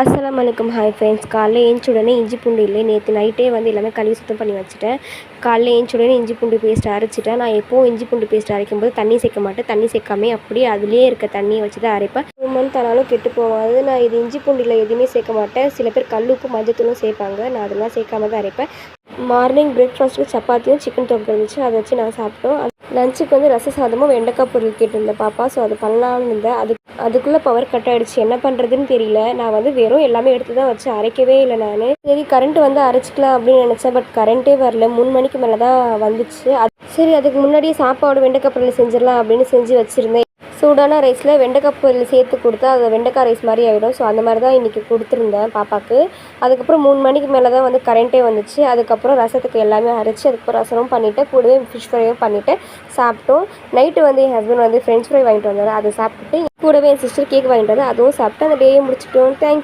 அஸ்ஸலாமு அலைக்கும். Hi friends. காலைல ஏஞ்சி உடனே இஞ்சி பூண்டு இல்லை, நேற்று நைட்டே வந்து எல்லாமே கழுவி சுத்தம் பண்ணி வச்சுட்டேன். காலைல ஏஞ்சி உடனே இஞ்சி பூண்டு பேஸ்ட் அரைச்சிட்டேன். நான் எப்போவும் இஞ்சி பூண்டு பேஸ்ட் அரைக்கும்போது தண்ணி சேர்க்க மாட்டேன். தண்ணி சேர்க்காமே அப்படியே அதுலேயே இருக்க தண்ணியை வச்சு தான் அரைப்பேன். 2 மந்த் ஆனாலும் கெட்டு போகாது. நான் இது இஞ்சி பூண்டில் எதுவுமே சேர்க்க மாட்டேன். சில பேர் கல்லுப்பு மஞ்சத்தூளும் சேர்ப்பாங்க. நான் அதெல்லாம் சேர்க்காம தான் அரைப்பேன். மார்னிங் பிரேக்ஃபாஸ்ட்டுக்கு சப்பாத்தியும் சிக்கன் தொக்கு இருந்துச்சு, அதை வச்சு நாங்கள் சாப்பிட்டோம். லஞ்சுக்கு வந்து ரச சாதமும் வெண்டைக்காய் பொரியல் கேட்டிருந்தேன் பாப்பா. ஸோ அது பண்ணலான்னு இருந்தேன். அதுக்குள்ளே பவர் கட் ஆகிடுச்சு. என்ன பண்ணுறதுன்னு தெரியல. நான் வந்து வெறும் எல்லாமே எடுத்து தான் வச்சு அரைக்கவே இல்லை நான். சரி கரண்ட் வந்து அரைச்சிக்கலாம் அப்படின்னு நினச்சேன். பட் கரண்ட்டே வரல. 3 மணிக்கு மேலே தான் வந்துச்சு. சரி அதுக்கு முன்னாடியே சாப்பாடு வெண்டைக்காய் பொரியல் செஞ்சிடலாம் அப்படின்னு செஞ்சு வச்சுருந்தேன். சூடான ரைஸில் வெண்டைக்காய் பொரியல் சேர்த்து கொடுத்தா அது வெண்டைக்காய் ரைஸ் மாதிரி ஆகிடும். ஸோ அந்த மாதிரி தான் இன்றைக்கி கொடுத்துருந்தேன் பாப்பாவுக்கு. அதுக்கப்புறம் 3 மணிக்கு மேலே தான் வந்து கரண்ட்டே வந்துச்சு. அதுக்கப்புறம் ரசத்துக்கு எல்லாமே அரைச்சி அதுக்கப்புறம் ரசமும் பண்ணிவிட்டு கூடவே ஃபிஷ் ஃப்ரையும் பண்ணிவிட்டு சாப்பிட்டோம். நைட்டு வந்து என் ஹஸ்பண்ட் வந்து ஃப்ரெஞ்ச் ஃப்ரை வாங்கிட்டு வந்தார். அதை சாப்பிட்டுட்டு கூடவே என் சிஸ்டர் கேக் வாங்கிட்டு வந்து அதுவும் சாப்பிட்டு அந்த டேயை முடிச்சிட்டோம். தேங்க்யூ.